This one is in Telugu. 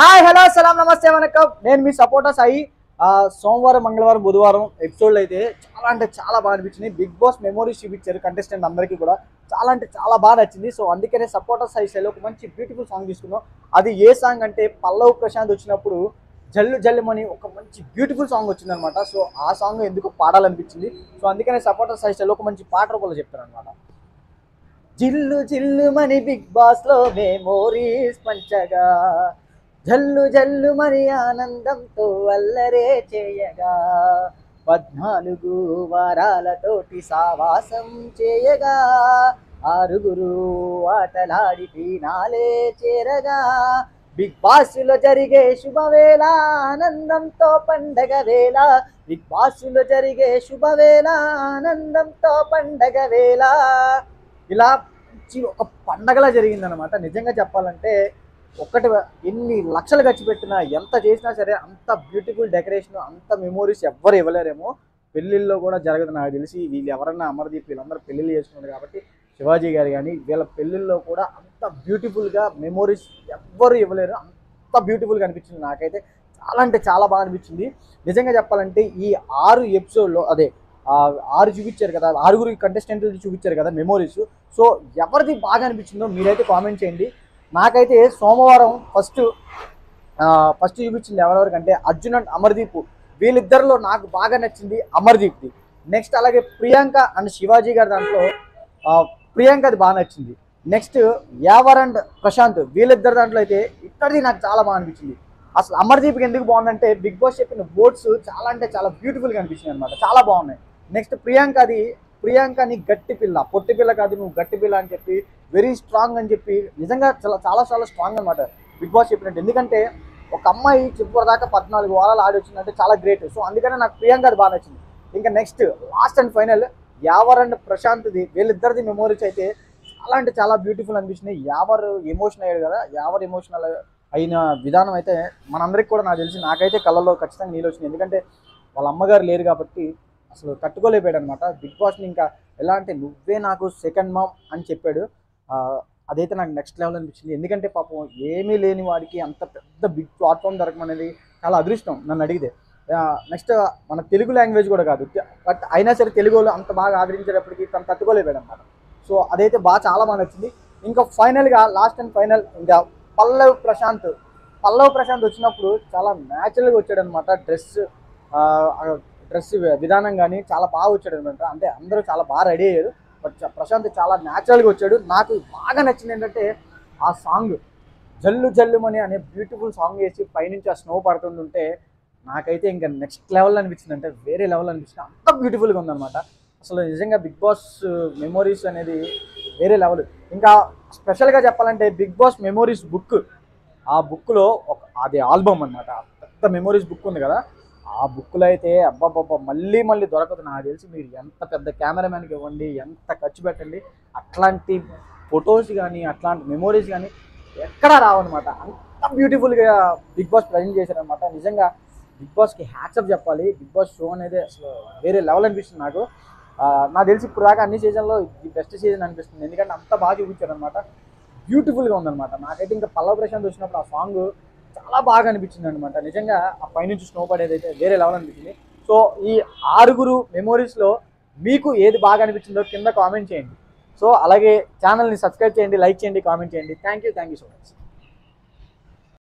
హాయ్ హలో సలాం నమస్తే వనకం నేను మీ సపోర్టర్ సాయి సోమవారం మంగళవారం బుధవారం ఎపిసోడ్లు అయితే చాలా అంటే చాలా బాగా అనిపించింది. బిగ్ బాస్ మెమోరీస్ చూపించారు కంటెస్టెంట్ అందరికీ కూడా చాలా అంటే చాలా బాగా నచ్చింది. సో అందుకనే సపోర్టర్ సాయి స్టైల్లో ఒక మంచి బ్యూటిఫుల్ సాంగ్ తీసుకున్నాం. అది ఏ సాంగ్ అంటే పల్లవ్ ప్రశాంత్ వచ్చినప్పుడు జల్లు జల్లుమని ఒక మంచి బ్యూటిఫుల్ సాంగ్ వచ్చిందనమాట. సో ఆ సాంగ్ ఎందుకు పాడాలనిపించింది. సో అందుకనే సపోర్టర్ సాయి స్టైల్లో ఒక మంచి పాట రూపంలో చెప్తారు అనమాట. జిల్లు జిల్లుమని బిగ్ బాస్ లో మెమోరీస్ పంచగా, జల్లు జల్లు మరి ఆనందంతో అల్లరే చేయగా, 14 వారాలతోటి సావాసం చేయగా, 6 ఆటలాడి ఫినాలే చేరగా, బిగ్ బాస్ లో జరిగే శుభవేళ ఆనందంతో పండగ వేళ, బిగ్ బాస్ లో జరిగే శుభవేళ ఆనందంతో పండగ వేళ, ఇలా ఒక పండగలా జరిగిందనమాట. నిజంగా చెప్పాలంటే ఒక్కటి ఎన్ని లక్షలు ఖర్చు పెట్టినా ఎంత చేసినా సరే అంత బ్యూటిఫుల్ డెకరేషన్ అంత మెమోరీస్ ఎవ్వరు ఇవ్వలేరేమో. పెళ్ళిళ్ళలో కూడా జరగదు నాకు తెలిసి. వీళ్ళు ఎవరన్నా అమర్దీప్ వీళ్ళందరూ పెళ్ళిళ్ళు చేసుకున్నారు కాబట్టి శివాజీ గారు కానీ వీళ్ళ పెళ్ళిళ్ళలో కూడా అంత బ్యూటిఫుల్గా మెమోరీస్ ఎవ్వరు ఇవ్వలేరు. అంత బ్యూటిఫుల్గా అనిపించింది నాకైతే. చాలా అంటే చాలా బాగా అనిపించింది. నిజంగా చెప్పాలంటే ఈ 6 ఎపిసోడ్లో అదే 6 చూపించారు కదా, 6 కంటెస్టెంట్లు చూపించారు కదా మెమోరీస్. సో ఎవరిది బాగా అనిపించిందో మీరైతే కామెంట్ చేయండి. నాకైతే సోమవారం ఫస్ట్ చూపించింది ఎవరెవరికంటే అర్జున్ అండ్ అమర్దీప్. వీళ్ళిద్దరిలో నాకు బాగా నచ్చింది అమర్దీప్ది. నెక్స్ట్ అలాగే ప్రియాంక అండ్ శివాజీ గారి దాంట్లో ప్రియాంకది బాగా నచ్చింది. నెక్స్ట్ యావర్ అండ్ ప్రశాంత్ వీళ్ళిద్దరి దాంట్లో అయితే ఇక్కడిది నాకు చాలా బాగా అనిపించింది. అసలు అమర్దీప్కి ఎందుకు బాగుందంటే బిగ్ బాస్ చెప్పిన బోర్డ్స్ చాలా అంటే చాలా బ్యూటిఫుల్గా అనిపించింది అనమాట. చాలా బాగున్నాయి. నెక్స్ట్ ప్రియాంకని గట్టి పిల్ల, పొట్టి పిల్ల కాదు నువ్వు గట్టి పిల్ల అని చెప్పి వెరీ స్ట్రాంగ్ అని చెప్పి నిజంగా చాలా చాలా చాలా స్ట్రాంగ్ అనమాట బిగ్ బాస్ చెప్పినట్టు. ఎందుకంటే ఒక అమ్మాయి చివరిదాకా 14 వారాలు ఆడి వచ్చిందంటే చాలా గ్రేట్. సో అందుకనే నాకు ప్రియాంక అది బాగా నచ్చింది. ఇంకా next last and final Yawar and ప్రశాంత్ది వీళ్ళిద్దరిది మెమోరీస్ అయితే చాలా అంటే చాలా బ్యూటిఫుల్ అనిపించినాయి. యావర్ ఎమోషన్ అయ్యాడు కదా, యావర్ ఎమోషనల్ అయిన విధానం అయితే మనందరికి కూడా నాకు తెలిసి నాకైతే కళ్ళలో ఖచ్చితంగా నీళ్ళు వచ్చినాయి. ఎందుకంటే వాళ్ళ అమ్మగారు లేరు కాబట్టి అసలు తట్టుకోలేపాడు అనమాట. బిగ్ బాస్ని ఇంకా ఎలా అంటే నువ్వే నాకు సెకండ్ మామ్ అని చెప్పాడు. అదైతే నాకు నెక్స్ట్ లెవెల్ అనిపించింది. ఎందుకంటే పాపం ఏమీ లేని వాడికి అంత పెద్ద బిగ్ ప్లాట్ఫామ్ దొరకడం అనేది చాలా అదృష్టం నన్ను అడిగితే. నెక్స్ట్ మన తెలుగు లాంగ్వేజ్ కూడా కాదు, బట్ అయినా సరే తెలుగు వాళ్ళు అంత బాగా ఆదరించేటప్పటికి తను తట్టుకోలేపాడు అనమాట. సో అదైతే బాగా బాగా నచ్చింది. ఇంకా ఫైనల్గా లాస్ట్ అండ్ ఫైనల్ ఇంకా పల్లవ్ ప్రశాంత్ వచ్చినప్పుడు చాలా న్యాచురల్గా వచ్చాడు అనమాట. డ్రెస్ విధానం కానీ చాలా బాగా వచ్చాడు అనమాట. అంటే అందరూ చాలా బాగా రెడీ అయ్యారు. బట్ ప్రశాంత్ చాలా న్యాచురల్గా వచ్చాడు. నాకు బాగా నచ్చింది ఏంటంటే ఆ సాంగ్ జల్లు జల్లుమని అనే బ్యూటిఫుల్ సాంగ్ వేసి పైనుంచి ఆ స్నో పడుతుంటే నాకైతే ఇంకా నెక్స్ట్ లెవెల్ అనిపించింది. అంటే వేరే లెవెల్ అనిపించింది. అంత బ్యూటిఫుల్గా ఉందన్నమాట. అసలు నిజంగా బిగ్ బాస్ మెమోరీస్ అనేది వేరే లెవెల్. ఇంకా స్పెషల్గా చెప్పాలంటే బిగ్ బాస్ మెమోరీస్ బుక్, ఆ బుక్లో అది ఆల్బమ్ అనమాట. పెద్ద మెమోరీస్ బుక్ ఉంది కదా, ఆ బుక్లో అయితే అబ్బాబ్బా మళ్ళీ దొరకదు. నాకు తెలిసి మీరు ఎంత పెద్ద కెమెరామ్యాన్కి ఇవ్వండి, ఎంత ఖర్చు పెట్టండి, అట్లాంటి ఫొటోస్ కానీ అట్లాంటి మెమోరీస్ కానీ ఎక్కడా రావన్నమాట. అంత బ్యూటిఫుల్గా బిగ్ బాస్ ప్రజెంట్ చేశారనమాట. నిజంగా బిగ్ బాస్కి హ్యాట్సప్ చెప్పాలి. బిగ్ బాస్ షో అనేది అసలు వేరే లెవెల్ అనిపిస్తుంది నాకు. నాకు తెలిసి ఇప్పుడు దాకా అన్ని సీజన్లో ఇది బెస్ట్ సీజన్ అనిపిస్తుంది. ఎందుకంటే అంత బాగా చూపించారనమాట. బ్యూటిఫుల్గా ఉందన్నమాట. నాకైతే ఇంకా పల్లవ్ ప్రశాంత్ వచ్చినప్పుడు ఆ సాంగ్ చాలా బాగా అనిపించింది అనమాట. నిజంగా ఆ పైనుంచి స్నో పడేది అయితే వేరే లెవెల్ అనిపించింది. సో ఈ 6 మెమోరీస్లో మీకు ఏది బాగా అనిపించిందో కింద కామెంట్ చేయండి. సో అలాగే ఛానల్ని సబ్స్క్రైబ్ చేయండి, లైక్ చేయండి, కామెంట్ చేయండి. Thank you so much.